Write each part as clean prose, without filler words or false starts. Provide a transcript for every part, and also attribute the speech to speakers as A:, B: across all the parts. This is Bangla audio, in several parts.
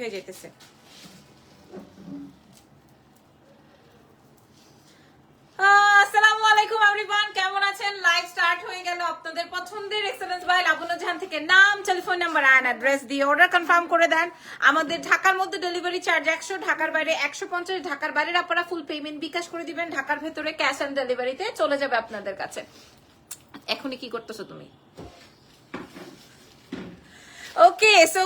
A: হয়ে যেতেছে। আসসালামু আলাইকুম এভরিওয়ান, কেমন আছেন? লাইভ স্টার্ট হয়ে গেল আপনাদের পছন্দের এক্সেলেন্স বাই লাবণ্য জাহান থেকে। নাম, টেলিফোন নাম্বার এন্ড অ্যাড্রেস দিয়ে অর্ডার কনফার্ম করে দেন। আমাদের ঢাকার মধ্যে ডেলিভারি চার্জ 100, ঢাকার বাইরে 150। ঢাকার বাইরের আপনারা ফুল পেমেন্ট বিকাশ করে দিবেন, ঢাকার ভেতরে ক্যাশ অন ডেলিভারিতে চলে যাবে আপনাদের কাছে। এখনই কি করতেছো তুমি? ওকে, সো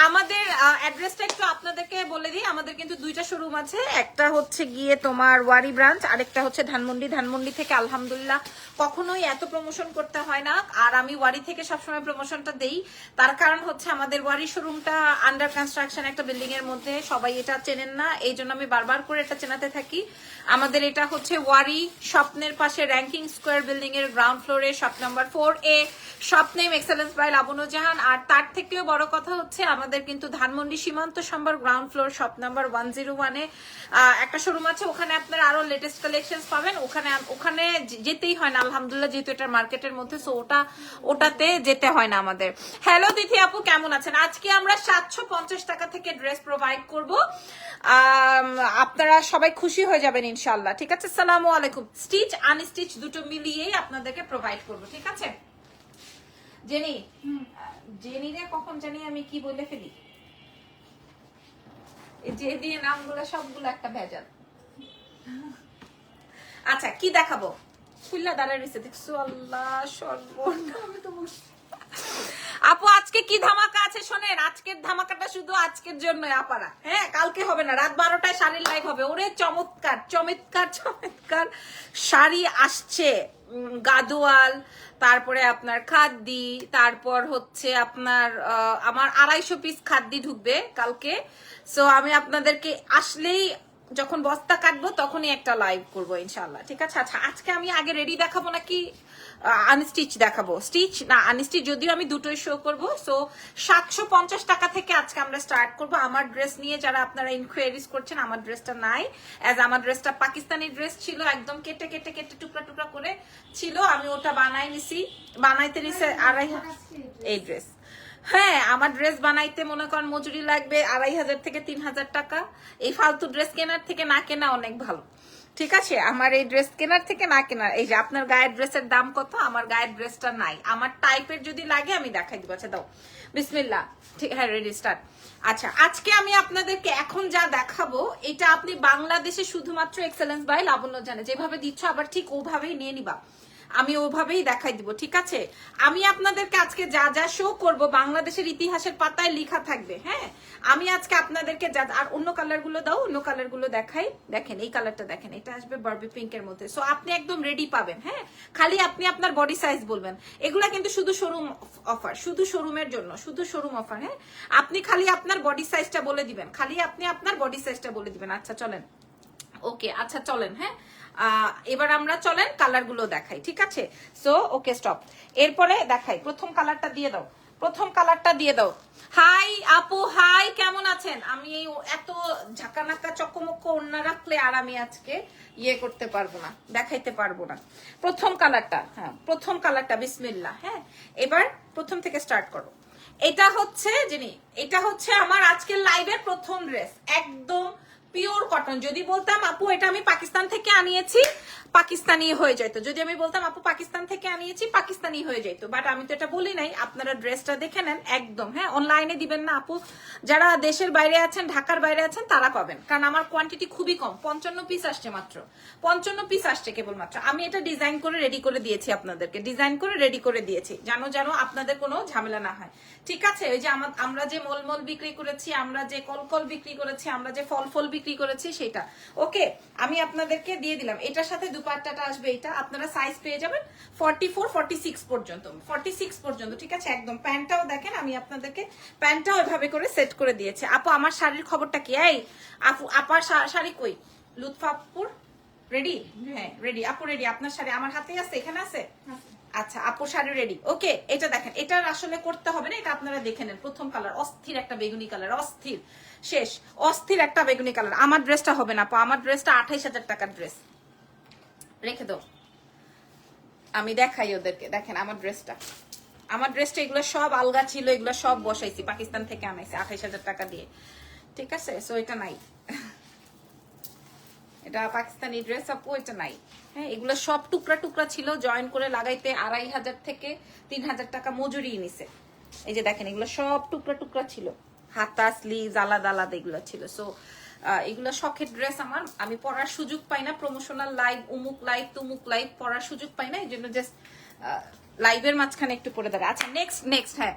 A: আমাদের অ্যাড্রেসটা একটু আপনাদেরকে বলে দিই। আমাদের কিন্তু দুইটা শোরুম আছে, একটা হচ্ছে গিয়ে তোমার ওয়ারি ব্রাঞ্চ, আরেকটা হচ্ছে ধানমন্ডি। ধানমন্ডি থেকে আলহামদুলিল্লাহ কখনোই এত প্রমোশন করতে হয় না, আর আমি ওয়ারি থেকে সবসময় প্রমোশনটা দেই। তার কারণ হচ্ছে আমাদের ওয়ারি শোরুমটা আন্ডার কনস্ট্রাকশন একটা বিল্ডিং এর মধ্যে, সবাই এটা চেনেন না, এই জন্য আমি বারবার করে এটা চেনাতে থাকি। আমাদের এটা হচ্ছে ওয়ারি স্বপ্নের পাশে র্যাঙ্কিং স্কোয়ার বিল্ডিং এর গ্রাউন্ড ফ্লোরে, shop number 4A, shop name excellence by Labonno Jahan. আর তার থেকেও বড় কথা হচ্ছে আমাদের কিন্তু Dhanmondi Shimanto Shambhar ground floor shop number 101-এ একটা শোরুম আছে। ওখানে আপনারা আরো লেটেস্ট কালেকশন পাবেন। ওখানে যেতেই হয় না আলহামদুলিল্লাহ, যেহেতু এটা মার্কেটের মধ্যে, সো ওটাতে যেতে হয় না আমাদের। হ্যালো তিথি আপু, কেমন আছেন? আজকে আমরা 750 টাকা থেকে ড্রেস প্রোভাইড করব, আপনারা সবাই খুশি হয়ে যাবেন ইনশাল্লাহ। ঠিক আছে, আসসালামু আলাইকুম। স্টিচ আনস্টিচ দুটো মিলিয়েই আপনাদেরকে প্রোভাইড করব, ঠিক আছে? জেনি রে কখন জানি আমি কি বলে ফেলি, যে দিয়ে নামগুলো সবগুলো একটা ভেজাল। আচ্ছা, কি দেখাবো? খুল্লা দাঁড়ায় রয়েছে, দেখছো? আল্লাহ সর্বনাম। আপু আজকে কি ধামাকা আছে শোনেন। আজকের ধামাকাটা শুধু আজকের জন্য আপারা, হ্যাঁ, কালকে হবে না। রাত 12টায় শাড়ির লাইভ হবে। ওরে চমৎকার চমৎকার চমৎকার শাড়ি আসছে, গাদোয়াল, তারপরে আপনার খাদ্দি, তারপর হচ্ছে আপনার আমার 250 পিস খাদ্দি ঢুকবে কালকে। সো আমি আপনাদেরকে আসলেই যখন বস্তা কাটবো তখনই একটা লাইভ করবো ইনশাল্লাহ, ঠিক আছে? আচ্ছা, আজকে আমি আগে রেডি দেখাবো নাকি আনস্টিচ দেখাবো? স্টিচ না আনস্টিচ, যদিও আমি দুটোই শো করবো। সো 750 টাকা থেকে আজকে আমরা স্টার্ট করবো। আমার ড্রেস নিয়ে যারা আপনারা ইনকোয়ারিজ করছেন, আমার ড্রেসটা নাই, অ্যাজ আমার ড্রেসটা পাকিস্তানি ড্রেস ছিল, একদম কেটে কেটে কেটে টুকরা টুকরা করে ছিল, আমি ওটা বানাইতে নিছি 2,500 এই ড্রেস। হ্যাঁ, আমার ড্রেস বানাইতে মনে করেন মজুরি লাগবে 2,500 থেকে 3,000 টাকা। এই ফালতু ড্রেস কেনার থেকে না কেনা অনেক ভালো, ঠিক আছে? আমার এই ড্রেস কেনার থেকে না কেনার, এই যে আপনার গায়ের ড্রেসের দাম কত, আমার গায়ের ড্রেসটা নাই। আমার টাইপের যদি লাগে আমি দেখাই দিব। আচ্ছা দাও, বিসমিল্লাহ। ঠিক, হ্যাঁ, রেডি, স্টার্ট। আচ্ছা, আজকে আমি আপনাদেরকে এখন যা দেখাবো, এটা আপনি বাংলাদেশে শুধুমাত্র এক্সেলেন্স বাই লাবণ্য জানে যেভাবে দিচ্ছ, আবার ঠিক ওভাবেই নিয়ে নিবা। আমি ওভাবেই দেখাই দিব, ঠিক আছে? আমি আপনাদেরকে আজকে যা যা শো করব বাংলাদেশের ইতিহাসের পাতায় লেখা থাকবে, হ্যাঁ? আমি আজকে আপনাদেরকে যা, আর অন্য কালার গুলো দাও, অন্য কালার গুলো দেখাই। দেখেন এই কালারটা দেখেন, এটা আসবে বারবি পিঙ্কের মধ্যে। সো আপনি একদম রেডি পাবেন, হ্যাঁ? খালি আপনি আপনার বডি সাইজ বলবেন। এগুলা কিন্তু শুধু শোরুম অফার, শুধু শোরুমের জন্য, শুধু শোরুম অফার, হ্যাঁ? আপনি খালি আপনার বডি সাইজটা বলে দিবেন, খালি আপনি আপনার বডি সাইজটা বলে দিবেন। আচ্ছা চলেন, ওকে, আচ্ছা চলেন, হ্যাঁ, এবার আমরা চলেন কালার গুলো দেখাই, ঠিক আছে? So okay, stop. এরপরে দেখাই, প্রথম কালারটা দিয়ে দাও, প্রথম কালারটা দিয়ে দাও। হাই আপু, হাই, কেমন আছেন? আমি এই এত ঝাঁকানাকা চকমক ওড়না রাখলে আর আমি আজকে ইয়ে করতে পারবো না, দেখাইতে পারবো না। প্রথম কালারটা, হ্যাঁ, প্রথম কালারটা, বিসমিল্লাহ। হ্যাঁ, এবার প্রথম থেকে স্টার্ট করো। এটা হচ্ছে এটা হচ্ছে আমার আজকের লাইভের প্রথম ড্রেস, একদম পিওর কটন। যদি বলতাম আপু এটা আমি পাকিস্তান থেকে আনিয়েছি, পাকিস্তানি হয়ে যেত। যদি আমি বলতাম আপু পাকিস্তান থেকে আনিয়েছি, পাকিস্তানি হয়ে যেত। বাট আমি তো এটা বলি নাই। আপনারা ড্রেসটা দেখে নেন একদম, হ্যাঁ? অনলাইনে দিবেন না আপু, যারা দেশের বাইরে আছেন, ঢাকার বাইরে আছেন, তারা পাবেন, কারণ আমার কোয়ান্টিটি খুবই কম। 55 পিস আসছে মাত্র, 55 পিস আসছে কেবলমাত্র। আমি এটা ডিজাইন করে রেডি করে দিয়েছি আপনাদেরকে, ডিজাইন করে রেডি করে দিয়েছি, জানো আপনাদের কোনো ঝামেলা না হয়, ঠিক আছে? ওই যে আমরা যে মলমল বিক্রি করেছি, আমরা যে কলকল বিক্রি করেছি, আমরা যে ফল বিক্রি করেছি, সেটা ওকে আমি আপনাদেরকে দিয়ে দিলাম। এটার সাথে দুপাট্টাটা আসবে, এটা আপনারা সাইজ পেয়ে যাবেন 44, 46 পর্যন্ত, 46 পর্যন্ত, ঠিক আছে? একদম প্যান্টটাও দেখেন, আমি আপনাদেরকে প্যান্টটাও এভাবে করে সেট করে দিয়েছি। আপু আমার শাড়ির খবরটা কি? এই আপু, আপার শাড়ি কই? লুৎফাপুর রেডি? হ্যাঁ রেডি আপু, রেডি। আপনার শাড়ি আমার হাতেই আছে, এখানে আছে। আচ্ছা, আপু শাড়ি রেডি, ওকে। এটা দেখেন, এটা আসলে করতে হবে না, এটা আপনারা দেখে নেন। প্রথম কালার অস্থির একটা বেগুনি কালার, অস্থির, শেষ, অস্থির একটা বেগুনি কালার। আমার ড্রেসটা হবে না আপু, আমার ড্রেসটা 28,000 টাকার ড্রেস। রেখে দাও, আমি দেখাই ওদেরকে, দেখেন আমার ড্রেসটা আমার ড্রেসটা এগুলো সব আলগা ছিল, এগুলো সব বসাইছি, পাকিস্তান থেকে আনাইছি 28,000 টাকা দিয়ে, ঠিক আছে। সো এটা নাই, এটা পাকিস্তানি ড্রেস আপু, এটা নাই। হ্যাঁ, এগুলো সব টুকরা টুকরা ছিল, জয়েন করে লাগাইতে 2,500 থেকে 3,000 টাকা মজুরি নিছে। এই যে দেখেন, এগুলো সব টুকরা টুকরা ছিল, হাতা স্লিভস আলাদা আলাদা এগুলো ছিল। সো এগুলো শখের ড্রেস আমার, আমি পরার সুযোগ পাই না, প্রমোশনাল লাইভ, উমুক লাইভ তুমুক লাইভ পরার সুযোগ পাই না, এই জন্য জাস্ট লাইভের মাঝখানে একটু পরে দাঁড়া। আচ্ছা নেক্সট হ্যাঁ,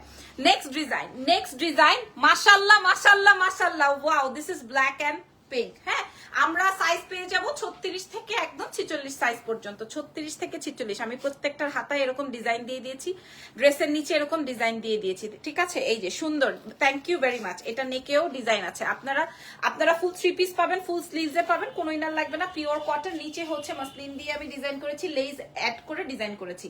A: নেক্সট ডিজাইন মাশাআল্লাহ মাশাআল্লাহ মাশাআল্লাহ, wow, this is black and pink. হ্যাঁ, আমরা সাইজ পেয়ে যাব 36 থেকে একদম 46 সাইজ পর্যন্ত, 36 থেকে 46। আমি প্রত্যেকটার হাতায় এরকম ডিজাইন দিয়ে দিয়েছি, ড্রেসের নিচে এরকম ডিজাইন দিয়ে দিয়েছি, ঠিক আছে। এই যে সুন্দর, থ্যাংক ইউ ভেরি মাচ। এটা নেকেও ডিজাইন আছে, আপনারা ফুল 3 পিস পাবেন, ফুল স্লিভসে পাবেন, কোনো ইনার লাগবে না, পিওর কটন। নিচে হচ্ছে মাসলিন দিয়ে আমি ডিজাইন করেছি, লেস অ্যাড করে ডিজাইন করেছি।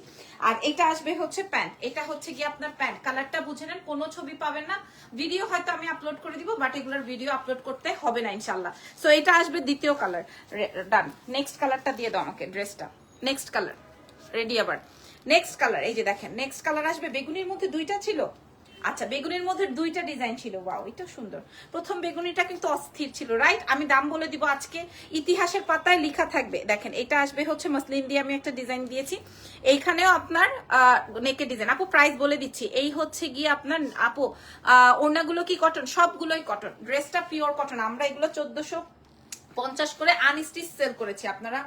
A: আর এটা আসবে হচ্ছে প্যান্ট, এটা হচ্ছে কি আপনার প্যান্ট। কালারটা বুঝে নেন, কোনো ছবি পাবেন না, ভিডিও হয়তো আমি আপলোড করে দিব, বাট এগুলোর ভিডিও আপলোড করতে হবে না ইনশাল্লাহ। সো এটা আসবে দ্বিতীয় কালার, ডান। নেক্সট কালারটা দিয়ে দাও আমাকে, ড্রেসটা নেক্সট কালার রেডি। আবার নেক্সট কালার, এই যে দেখেন নেক্সট কালার আসবে, বেগুনির মধ্যে দুইটা ছিল। আচ্ছা, বেগুনির মধ্যে দুইটা ডিজাইন ছিল, ওয়াও, এটা সুন্দর। প্রথম বেগুনিটা কিন্তু অস্থির ছিল, রাইট। আমি দাম বলে দিব আজকে, ইতিহাসের পাতায় লেখা থাকবে। দেখেন, এটা আসবে হচ্ছে মাসলিন দিয়ে আমি একটা ডিজাইন দিয়েছি, এইখানেও আপনার নেকের ডিজাইন। আপু প্রাইস বলে দিচ্ছি, এই হচ্ছে গিয়ে আপনার, আপু ওড়নাগুলো কি কটন? সবগুলোই কটন, ড্রেসটা পিওর কটন। আমরা এগুলো 1450 করে আনস্টিচ সেল করেছি, আপনারা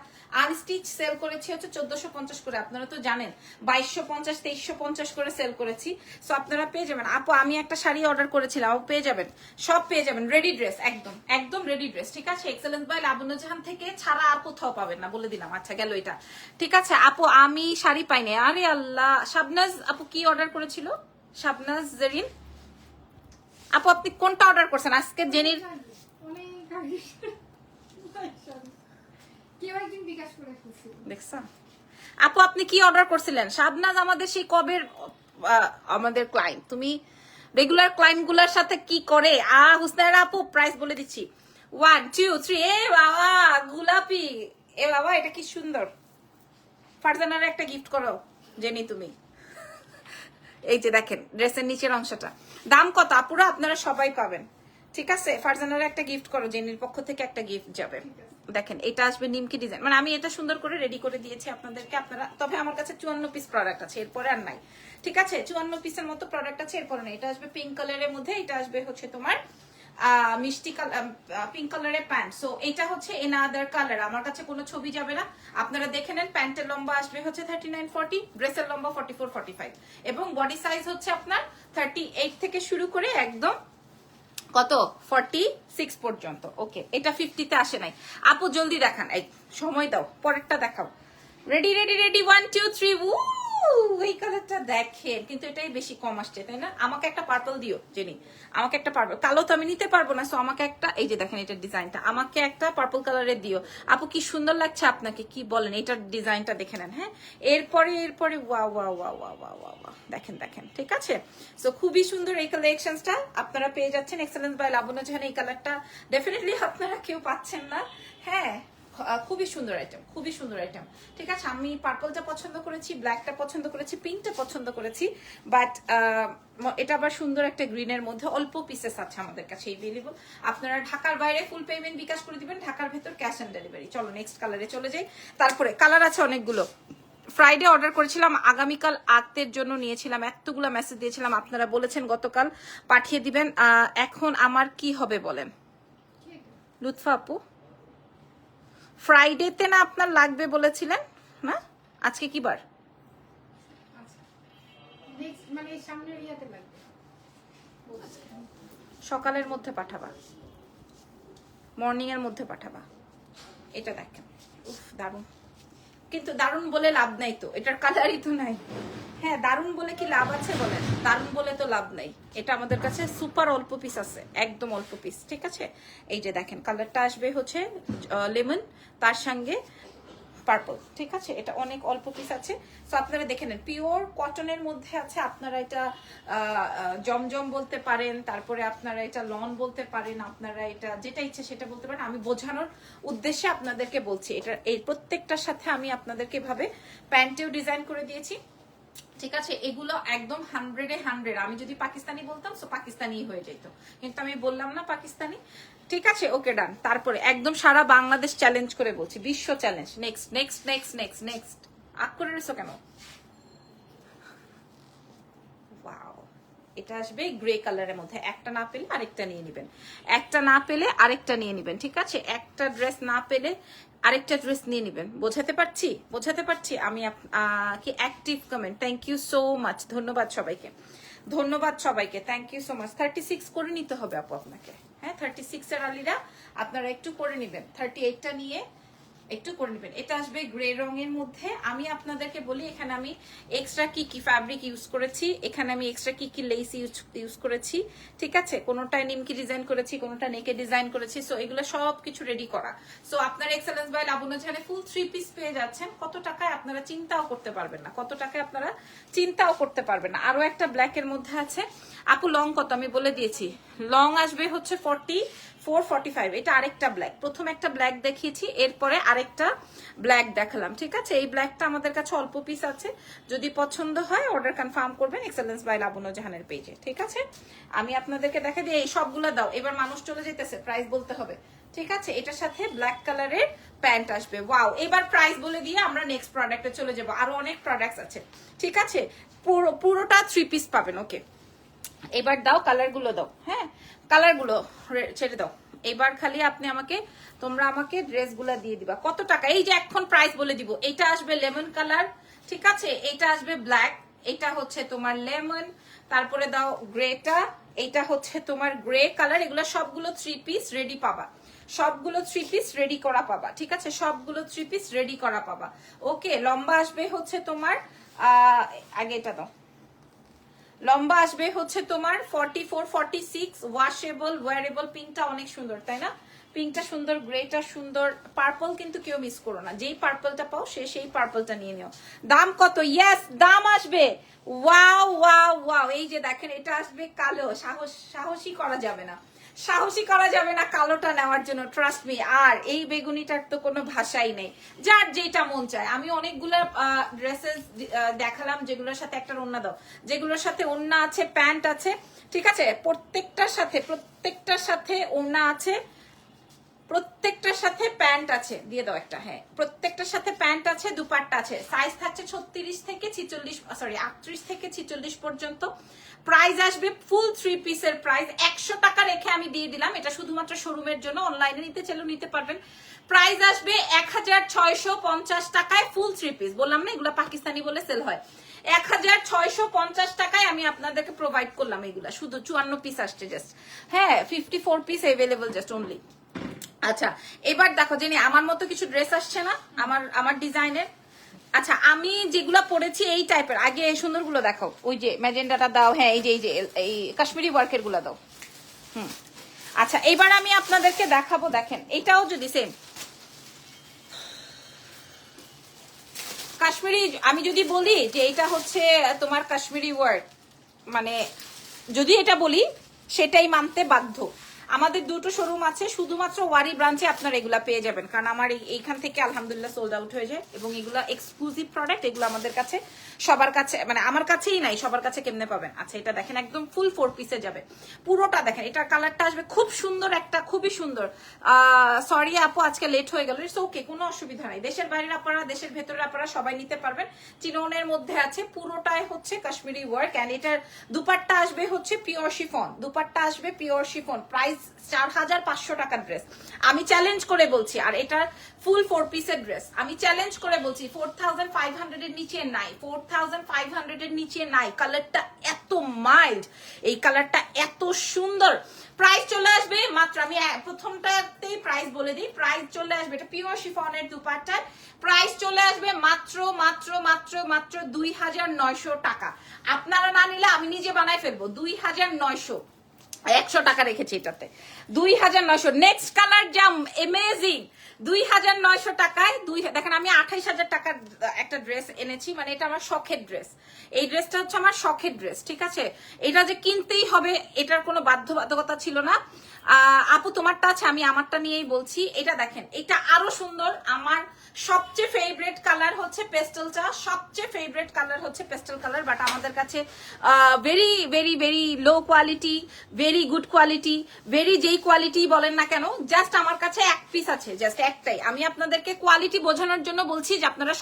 A: আনস্টিচ সেল করেছি হচ্ছে 1450 করে, আপনারা তো জানেন 2250 2350 করে সেল করেছি। সো আপনারা পেয়ে যাবেন। আপু আমি একটা শাড়ি অর্ডার করেছিলাম, আপু পেয়ে যাবেন, সব পেয়ে যাবেন, রেডি ড্রেস, একদম একদম রেডি ড্রেস, ঠিক আছে। এক্সেলেন্স বাই লাবণ্য জাহান থেকে ছাড়া আর কোথাও পাবেন না, বলে দিলাম। আচ্ছা গেল এটা, ঠিক আছে। আপু আমি শাড়ি পাইনি, আরে আল্লাহ। শাবনাজ আপু কি অর্ডার করেছিল? শাবনাজ জেরিন আপু আপনি কোনটা অর্ডার করছেন আজকে? জেনির দেখছেন আপু, আপনি কি অর্ডার করছিলেন? শাবনাজ আমাদের সেই কবের আমাদের ক্লায়েন্ট, তুমি রেগুলার ক্লায়েন্ট গুলার সাথে কি করে। হুসনাইরা আপু প্রাইস বলে দিচ্ছি, 1 2 3। এ বাবা গোলাপি, এ বাবা এটা কি সুন্দর। ফারজানার একটা গিফট করো জেনি তুমি। এই যে দেখেন ড্রেসের নিচের অংশটা, দাম কত আপুরা? আপনারা সবাই পাবেন, ঠিক আছে। ফারজানার একটা গিফট করো, জেনির পক্ষ থেকে একটা গিফট যাবে। দেখেন এটা আসবে নিমকি ডিজাইন, মানে আমি এটা সুন্দর করে রেডি করে দিয়েছি আপনাদেরকে, আপনারা। তবে আমার কাছে 54 পিস প্রোডাক্ট আছে, এরপরে আর নাই, ঠিক আছে। 54 পিসের মতো প্রোডাক্ট আছে, এরপরে নাই। এটা আসবে পিঙ্ক কালারের মধ্যে, এটা আসবে হচ্ছে তোমার মিষ্টি কালার, পিঙ্ক কালারের প্যান্ট। সো এটা হচ্ছে এনাদার কালার, আমার কাছে কোনো ছবি যাবে না, আপনারা দেখে নেন। প্যান্টের লম্বা আসবে হচ্ছে 39-40, ড্রেসের লম্বা 44-45, এবং বডি সাইজ হচ্ছে আপনার 38 থেকে শুরু করে একদম কত 46 পর্যন্ত। ওকে, এটা 50-তে আসে নাই। আপু জলদি দেখান, এই সময় দাও, পরেরটা দেখাও। Ready ready ready, 1 2 3। এই কালারটা দেখেন, কিন্তু এটাই বেশি কম আসছে, তাই না? আমাকে একটা পার্পল দিও জেনি, আমাকে একটা পার্পল, কালো তো আমি নিতে পারবো না। সো আমাকে একটা, এই যে দেখেন এটার ডিজাইনটা, আমাকে একটা পার্পল কালারের দিও। আপু কি সুন্দর লাগছে আপনাকে, কি বলেন? এটার ডিজাইনটা দেখে নেন। হ্যাঁ, এরপরে ওয়া ওয়া ওয়া ওয়া ওয়া ওয়া ওয়া, দেখেন দেখেন, ঠিক আছে। সো খুবই সুন্দর এই কালেকশনটা আপনারা পেয়ে যাচ্ছেন এক্সেলেন্স বাই লাবণ্য জাহান। এই কালারটা ডেফিনেটলি আপনারা কেউ পাচ্ছেন না। হ্যাঁ, খুবই সুন্দর আইটেম, খুবই সুন্দর আইটেম, ঠিক আছে। আমি পার্পলটা পছন্দ করেছি, ব্ল্যাকটা পছন্দ করেছি, পিঙ্কটা পছন্দ করেছি, বাট এটা আবার সুন্দর একটা গ্রিনের মধ্যে অল্প পিসেস আছে আমাদের কাছে এভেলেবল। আপনারা ঢাকার বাইরে ফুল পেমেন্ট বিকাশ করে দিবেন, ঢাকার ভেতর ক্যাশ অন ডেলিভারি। চলো নেক্সট কালারে চলে যাই। তারপরে কালার আছে অনেকগুলো, ফ্রাইডে অর্ডার করেছিলাম, আগামীকাল আক্তের জন্য নিয়েছিলাম, এতগুলো মেসেজ দিয়েছিলাম, আপনারা বলেছেন গতকাল পাঠিয়ে দিবেন। এখন আমার কি হবে বলেন লুৎফা আপু? ফ্রাইডেতে না আপনার লাগবে বলেছিলেন না? আজকে কি বার? সকালের মধ্যে পাঠাবা, মর্নিং এর মধ্যে পাঠাবা। এটা দেখেন, উফ দারুন, কিন্তু দারুন বলে লাভ নাই তো, এটার কালারই তো নাই। হ্যাঁ, দারুন বলে কি লাভ আছে বলেন? দারুন বলে তো লাভ নাই। এটা আমাদের কাছে সুপার অল্প পিস আছে, একদম অল্প পিস, ঠিক আছে। এই যে দেখেন কালারটা আসবে হচ্ছে লেমন, তার সঙ্গে পার্পল, ঠিক আছে। এটা অনেক অল্প পিস আছে। সো আপনারা দেখে নেন, পিওর কটনের মধ্যে আছে। আপনারা এটা জমজম বলতে পারেন, তারপরে আপনারা এটা লন বলতে পারেন, আপনারা এটা যেটা ইচ্ছে সেটা বলতে পারেন। আমি বোঝানোর উদ্দেশ্যে আপনাদেরকে বলছি। এটা এই প্রত্যেকটার সাথে আমি আপনাদেরকে ভাবে প্যান্টেও ডিজাইন করে দিয়েছি, ঠিক আছে, এগুলো একদম 100-এ 100। আমি যদি পাকিস্তানি বলতাম তো পাকিস্তানি হয়ে যেত, কিন্তু আমি বললাম না পাকিস্তানি। ঠিক আছে, ওকে ডান। তারপরে একদম সারা বাংলাদেশ চ্যালেঞ্জ করে বলছি, বিশ্ব challenge. Next next next next next. আগ করে রয়েছো কেন? ওয়াও, এটা আসবে গ্রে কালারের মধ্যে। একটা না পেলে আরেকটা নিয়ে নেবেন, একটা না পেলে আরেকটা নিয়ে নেবেন। ঠিক আছে, একটা ড্রেস না পেলে আরেকটা ড্রেস নিয়ে নেবেন। বোঝাতে পারছি? বোঝাতে পারছি আমি? কি active comment, thank you so much, ধন্যবাদ সবাইকে, ধন্যবাদ সবাইকে, থ্যাংক ইউ সো মাচ। 36 করে নিতে হবে আপু আপনাকে, হ্যাঁ 36 এর আলিরা আপনারা একটু করে নেবেন, 38টা নিয়ে একটু করে নেবেন। এটা আসবে গ্রে রঙের মধ্যে। আমি আপনাদেরকে বলি, এখানে আমি এক্সট্রা কি কি ফ্যাব্রিক ইউজ করেছি, এখানে আমি এক্সট্রা কি কি লেস ইউজ করেছি। ঠিক আছে, কোনোটায় নিমকি ডিজাইন করেছি, কোনোটা নেকে ডিজাইন করেছি। সো এগুলো সব কিছু রেডি করা। সো আপনার এক্সেলেন্স বাই লাবণ্য জাহানে ফুল 3 পিস পেয়ে যাচ্ছেন। কত টাকায় আপনারা চিন্তাও করতে পারবেন না, কত টাকায় আপনারা চিন্তাও করতে পারবেন না। আরো একটা ব্ল্যাকের মধ্যে আছে আপু, লং কত আমি বলে দিয়েছি। লং আসবে হচ্ছে 44-45। এটা আরেকটা ব্ল্যাক, প্রথম একটা ব্ল্যাক দেখিয়েছি, এরপরে আরেকটা ব্ল্যাক দেখালাম। ঠিক আছে, এই ব্ল্যাকটা আমাদের কাছে অল্প পিস আছে, যদি পছন্দ হয় অর্ডার কনফার্ম করবেন এক্সেলেন্স বাই লাবণ্য জাহানের পেজে। ঠিক আছে, আমি আপনাদেরকে দেখা দিই, এই সবগুলো দাও। এবার মানুষ চলে যেতেছে, প্রাইস বলতে হবে। ঠিক আছে, এটার সাথে ব্ল্যাক কালারের প্যান্ট আসবে। ওয়াও, এবার প্রাইস বলে দিয়ে আমরা নেক্সট প্রোডাক্টে চলে যাব। আরো অনেক প্রোডাক্টস আছে। ঠিক আছে, পুরোটা 3 পিস পাবেন। ওকে, এবার দাও কালার গুলো দাও, হ্যাঁ কালার গুলো ছেড়ে দাও। এবার খালি আপনি আমাকে, তোমরা আমাকে ড্রেস গুলা দিয়ে দিবা। কত টাকা? এই যে এখন প্রাইস বলে দিব। এটা আসবে লেমন কালার, ঠিক আছে, এটা আসবে ব্ল্যাক, এটা হচ্ছে তোমার লেমন, তারপরে দাও গ্রেটা, এটা হচ্ছে তোমার গ্রে কালার। এগুলো সবগুলো 3 পিস রেডি পাবা, সবগুলো 3 পিস রেডি করা পাবা। ঠিক আছে, সবগুলো 3 পিস রেডি করা পাবা। ওকে, লম্বা আসবে হচ্ছে তোমার আগে এটা দাও, লম্বা আসবে হচ্ছে তোমার 44-46। Washable wearable. পিঙ্কটা অনেক সুন্দর, তাই না? পিঙ্কটা সুন্দর, গ্রেটা সুন্দর, পার্পল কিন্তু কেউ মিস করো না। যেই পার্পলটা পাও সেই পার্পলটা নিয়ে নিও। দাম কত? ইয়েস, দাম আসবে। ওয়াও ওয়াও ওয়াও, এই যে দেখেন, এটা আসবে কালো। সাহসী করা যাবে না, সাহসী করা যাবে না কালোটা নেওয়ার জন্য, ট্রাস্ট মি। আর এই বেগুনিটার তো কোনো ভাষাই নেই, যার যেটা মন চায়। আমি অনেকগুলো ড্রেসেস দেখালাম যেগুলোর সাথে একটা ওড়না দাও, যেগুলোর সাথে ওড়না আছে, প্যান্ট আছে। ঠিক আছে, প্রত্যেকটার সাথে ওড়না আছে, প্রত্যেকটার সাথে প্যান্ট আছে। দিয়ে দাও একটা, হ্যাঁ প্রত্যেকটার সাথে প্যান্ট আছে, দুপাট্টা আছে। সাইজ থাকছে 36 থেকে 46, সরি 38 থেকে 46 পর্যন্ত। প্রাইস আসবে ফুল 3 পিসের প্রাইস 100 টাকা রেখে আমি দিয়ে দিলাম। এটা শুধুমাত্র শোরুমের জন্য, অনলাইনে নিতে চাইলেও নিতে পারবেন। প্রাইস আসবে 1650 টাকায় ফুল 3 পিস। বললাম না এগুলা পাকিস্তানি বলে সেল হয়। 1650 টাকায় আমি আপনাদেরকে প্রোভাইড করলাম এগুলা। শুধু 54 পিস আসছে জাস্ট, হ্যাঁ 54 পিস অ্যাভেলেবল জাস্ট অনলি। আচ্ছা, এবার দেখো জেনি, আমার মতো কিছু ড্রেস আসছে না আমার ডিজাইনের। আচ্ছা, আমি যেগুলো পরেছি এই টাইপের, আগে এই সুন্দরগুলো দেখো। ওই যে ম্যাজেন্ডাটা দাও, হ্যাঁ এই যে এই কাশ্মীরি ওয়ার্কের গুলো দাও। আচ্ছা, এবার আমি আপনাদেরকে দেখাবো, দেখেন এটাও যদি সেম কাশ্মীরি, আমি যদি বলি যে এটা হচ্ছে তোমার কাশ্মীরি ওয়ার্ক, মানে যদি এটা বলি সেটাই মানতে বাধ্য। আমাদের দুটো শোরুম আছে, শুধুমাত্র ওয়ারি ব্রাঞ্চে আপনারা এগুলা পেয়ে যাবেন, কারণ আমার এইখান থেকে আলহামদুলিল্লাহ সোল্ড আউট হয়ে যায়। এবং এগুলো এক্সক্লুসিভ প্রোডাক্ট, এগুলো আমাদের কাছে সবার কাছে, মানে আমার কাছেই নাই, সবার কাছে কেমনে পাবেন। আচ্ছা, এটা দেখেন একদম ফুল 4 পিসে যাবে পুরোটা। দেখেন এটার কালারটা আসবে খুব সুন্দর, একটা খুবই সুন্দর। সরি আপু আজকে লেট হয়ে গেল, ইটস ওকে, কোনো অসুবিধা নাই। দেশের বাইরের আপনারা, দেশের ভেতরের আপনারা সবাই নিতে পারবেন। চিননের মধ্যে আছে, পুরোটাই হচ্ছে কাশ্মীরি ওয়ার্ক। এন্ড এটার দুপাট্টা আসবে হচ্ছে পিওর শিফন, দুপাট্টা আসবে পিওর শিফন। প্রাইস 4500 টাকার ড্রেস, আমি চ্যালেঞ্জ করে বলছি। আর এটার ফুল 4 পিসের ড্রেস, আমি চ্যালেঞ্জ করে বলছি 4500 এর নিচে নাই, 4500 এর নিচে নাই। কালারটা এত মাইল্ড, এই কালারটা এত সুন্দর। প্রাইস চলে আসবে মাত্র, আমি প্রথমটাতেই প্রাইস বলে দিই, প্রাইস চলে আসবে, এটা পিওর শিফনের দুপাট্টার প্রাইস চলে আসবে মাত্র মাত্র মাত্র মাত্র 2900 টাকা। আপনারা না নিলে আমি নিজে বানাই ফেলবো। 2900, 100 টাকা রেখেছি এটাতে, 2900। নেক্সট কালার জাম অ্যামেজিং, 2900 টাকায় দেখেন আমি 28000 টাকার একটা ড্রেস এনেছি, মানে এটা আমার শখের ড্রেস। এই ড্রেসটা হচ্ছে আমার শখের ড্রেস, ঠিক আছে। এটা যে কিনতেই হবে এটার কোনো বাধ্যবাধকতা ছিল না। আপু তোমারটা আছে, আমি আমারটা নিয়েই বলছি। এটা দেখেন, এটা আরো সুন্দর। আমার সবচেয়ে ফেভারিট কালার হচ্ছে পেস্টেলটা, সবচেয়ে ফেভারিট কালার হচ্ছে পেস্টেল কালার, বাট আমাদের কাছে very very very low quality, very good quality, very যেই কোয়ালিটি বলেন না কেন, জাস্ট আমার কাছে এক পিস আছে, জাস্ট একটাই। আমি আপনাদেরকে কোয়ালিটি বোঝানোর জন্য বলছি যে আপনারা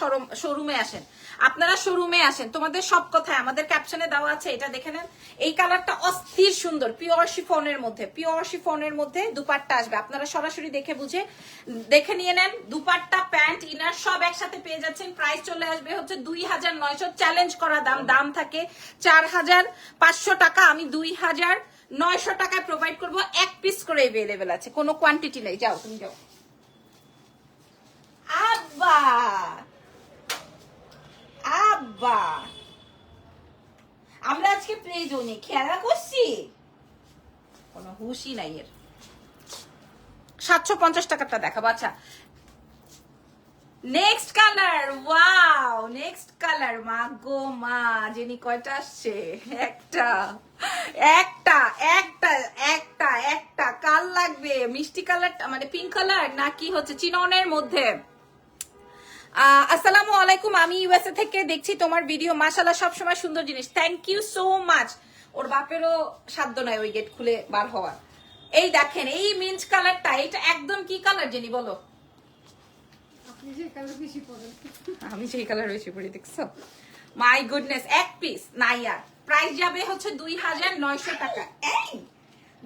A: শোরুমে আসেন, আপনারা শোরুমে আসেন। তোমাদের সব কথায় আমাদের ক্যাপশনে দেওয়া আছে, এটা দেখে নেন। এই কালারটা অস্থির সুন্দর, পিওর শিফনের মধ্যে, পিওর শিফনের মধ্যে দুপাট্টা আসবে। আপনারা সরাসরি দেখে বুঝে দেখে নিয়ে নেন। দুপাট্টা, প্যান্ট, ইনার সব একসাথে পেয়ে যাচ্ছেন। প্রাইস চলে আসবে হচ্ছে 2900, চ্যালেঞ্জ করা দাম। দাম থাকে 4500 টাকা, আমি 2900 টাকায় প্রোভাইড করবো। এক পিস করে अवेलेबल আছে, কোনো কোয়ান্টিটি নেই। যাও তুমি যাও। আব্বা আব্বা, আমরা আজকে প্লে জোনে খেলা করছি, কোনো হুশই নাই এর। 750 টাকাটা দেখাবো। আচ্ছা, next colour, wow, next colour. মা গো মা, জেনি কয়টা আসছে? একটা একটা একটা একটা একটা কাল লাগবে। মিষ্টি কালারটা মানে পিঙ্ক কালার নাকি হচ্ছে চিননের মধ্যে? আসসালামু আলাইকুম, আমি ইউএসএ থেকে দেখছি তোমার ভিডিও, মাশাআল্লাহ সবসময় সুন্দর জিনিস। Thank you so much. ওর বাপেরও সাধ্য নাই ওই গেট খুলে বার হওয়ার। এই দেখেন, এই মিন্ট কালারটা, এটা একদম কি কালার জেনি বলো?
B: আপনি যে কালার বেশি পড়েন।
A: আমি সেই কালার বেশি পরি, দেখছো? মাই গুডনেস, এক পিস নাই আর। প্রাইস যাবে হচ্ছে 2900 টাকা। এই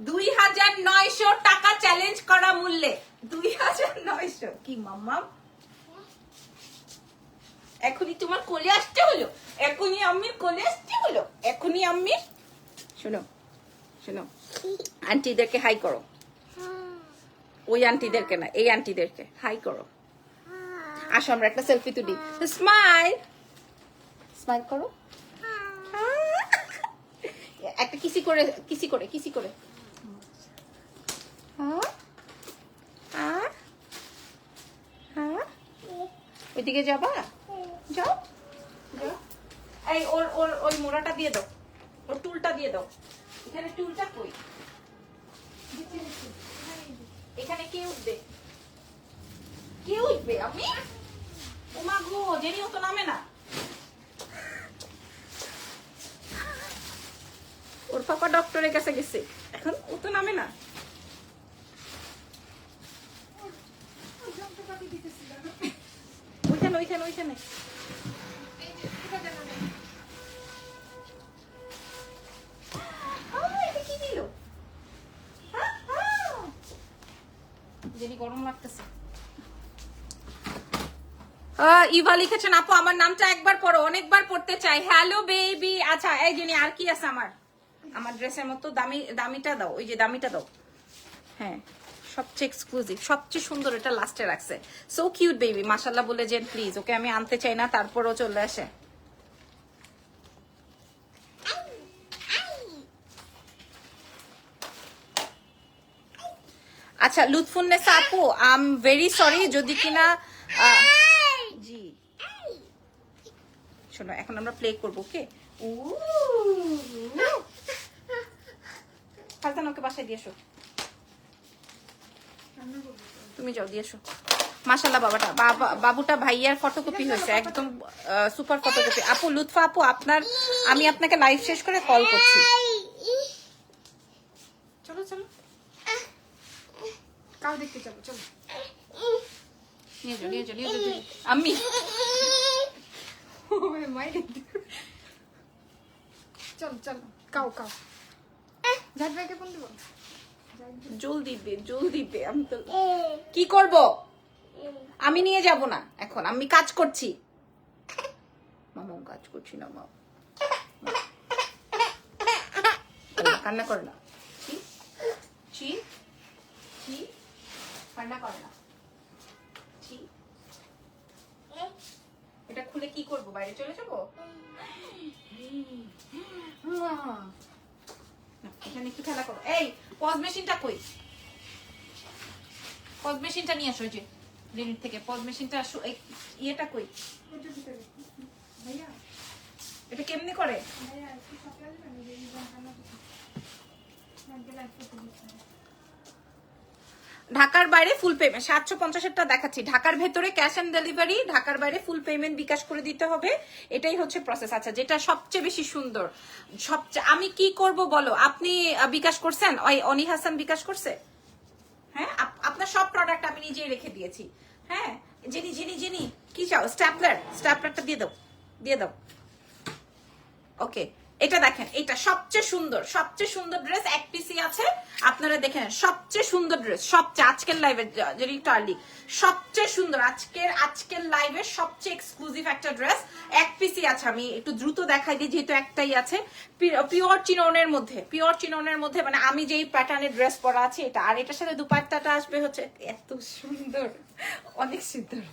A: 2900 টাকা চ্যালেঞ্জ করা মূল্যে, 2900। কি মাম্মা, এখনই তোমার কোলে আসতে হলো? এখনই আম্মির কোলে আসতে হলো? এখনই আম্মি, শোনো শোনো, আন্টিদেরকে হাই করো। ওই আন্টিদেরকে না, এই আন্টিদেরকে হাই করো। আসো আমরা একটা সেলফি তুলি। স্মাইল, স্মাইল করো। একটা কিসি করে, কিসি করে, কিসি করে। হ্যাঁ হ্যাঁ হ্যাঁ, ওইদিকে যাবা? যাও যাও। এই ওর ওর ওই মোড়াটা দিয়ে দাও, ওর টুলটা দিয়ে দাও। এখানে টুলটা কই? এখানে কে উঠবে? কে উঠবে? আমি? ওমা গো, জেনি ও তো নামে না। ওর পাপা ডক্টরের কাছে গেছে, এখন ও তো নামে না। ওইখানে ওইখানে ওইখানে। জেনি গরম লাগতেছে। ইভা লিখেছেন, আপু আমার নামটা একবার পড়ো, অনেকবার পড়তে চাই। Hello baby. আচ্ছা এই জেনি, আর কি আছে আমার? আমার ড্রেসের মতো দামি, দামিটা দাও, ওই যে দামিটা দাও। হ্যাঁ, সবচেয়ে এক্সক্লুসিভ, সবচেয়ে সুন্দর, এটা লাস্টে রাখছে। সো কিউট বেবি, মাশাআল্লাহ বলে যেন প্লিজ। ওকে আমি আনতে চাই না, তারপরও চলে আসে। আচ্ছা লুৎফুন্নেসা আপু, আই এম ভেরি সরি যদি কিনা জি শোনো, এখন আমরা প্লে করবো। ওকে, ফারজান ওকে বাসায় দিয়ে এসো, তুমি যাও দিয়ে এসো। মাশাআল্লাহ বাবাটা, বাবুটা ভাইয়ার ফটোকপি হয়েছে, একদম সুপার ফটোকপি। আপু লুৎফা আপু, আপনার, আমি আপনাকে লাইভ শেষ করে কল করছি।
B: চলো চলো, কাউ দেখতে চলো চলো।
A: নিয়ে যাও নিয়ে যাও নিয়ে যাও। আমি
B: চলো চলো, কাউ কাউ ঝাট ভাইকে ফোন দেবো।
A: জলদি দে জলদি দে। আমি তো কি করব, আমি নিয়ে যাব না এখন, আমি কাজ করছি। মামা কাজ করছি না, মা কান্না করে না, ছি ছি, কান্না করে না। এটা খুলে কি করব, বাইরে চলে যাবো? এখানে একটু খেলা করো। এই পজ মেশিনটা কই? পজ মেশিনটা নিয়ে আসো, যে লিমিট থেকে পজ মেশিনটা আসো। এই ইয়েটা কই?
B: ভাইয়া
A: এটা কেমনে করে?
B: ভাইয়া একটু সকালে
A: ঢাকার বাইরে ফুল পেমেন্ট 750-এরটা দেখাচ্ছি, ঢাকার ভেতরে ক্যাশ অন ডেলিভারি, ঢাকার বাইরে ফুল পেমেন্ট বিকাশ করে দিতে হবে, এটাই হচ্ছে প্রসেস। আচ্ছা, যেটা সবচেয়ে বেশি সুন্দর, সবচেয়ে আমি কি করব বলো, আপনি বিকাশ করছেন, ওই অনি হাসান বিকাশ করছে, হ্যাঁ আপনার সব প্রোডাক্ট আমি নিজেই রেখে দিয়েছি। হ্যাঁ জেনি কি চাও, স্ট্যাপলারটা দিয়ে দাও। ওকে, এটা দেখেন, এটা সবচেয়ে সুন্দর ড্রেস, এক পিসি আছে, আপনারা দেখেন সবচেয়ে সুন্দর ড্রেস, সবচেয়ে আজকের লাইভে যদি একটু আর্লি, সবচেয়ে সুন্দর আজকের লাইভের সবচেয়ে এক্সক্লুসিভ একটা ড্রেস, এক পিসি আছে। আমি একটু দ্রুত দেখাই দিই যেহেতু একটাই আছে, পিওর চিননের মধ্যে মানে আমি যেই প্যাটার্নের ড্রেস পরা আছে এটা, আর এটার সাথে দুপাট্টাটা আসবে হচ্ছে এত সুন্দর, অনেক সুন্দর,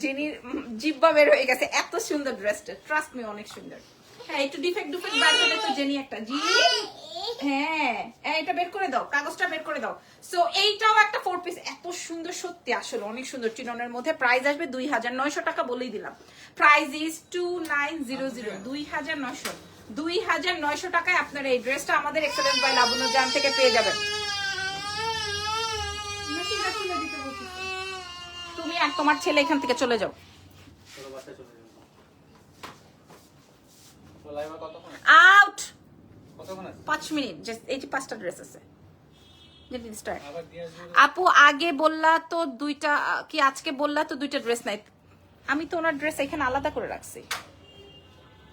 A: জেনির জিব্বা বের হয়ে গেছে, এত সুন্দর ড্রেসটা, ট্রাস্ট মি অনেক সুন্দর। হ্যাঁ একটু ডিফেক্ট বার করে তো জেনি একটা হ্যাঁ এটা বের করে দাও, কাগজটা বের করে দাও। সো এইটাও একটা 4 পিস, এত সুন্দর, সত্যি আসলে অনেক সুন্দর, চিননের মধ্যে। প্রাইস আসবে 2900 টাকা, বলেই দিলাম। প্রাইস ইজ 2900, 2900 টাকায় আপনারা এই ড্রেসটা আমাদের এক্সেলেন্স বাই লাবণ্য জান থেকে পেয়ে যাবেন। তুমি আর তোমার ছেলে এখান থেকে চলে যাও। আউট 5 মিনিট, এই যে 5টা ড্রেস আছে। আপু আগে বললা তো দুইটা, কি আজকে বললা তো দুইটা ড্রেস নাই, আমি তো ওনার ড্রেস এখানে আলাদা করে রাখছি।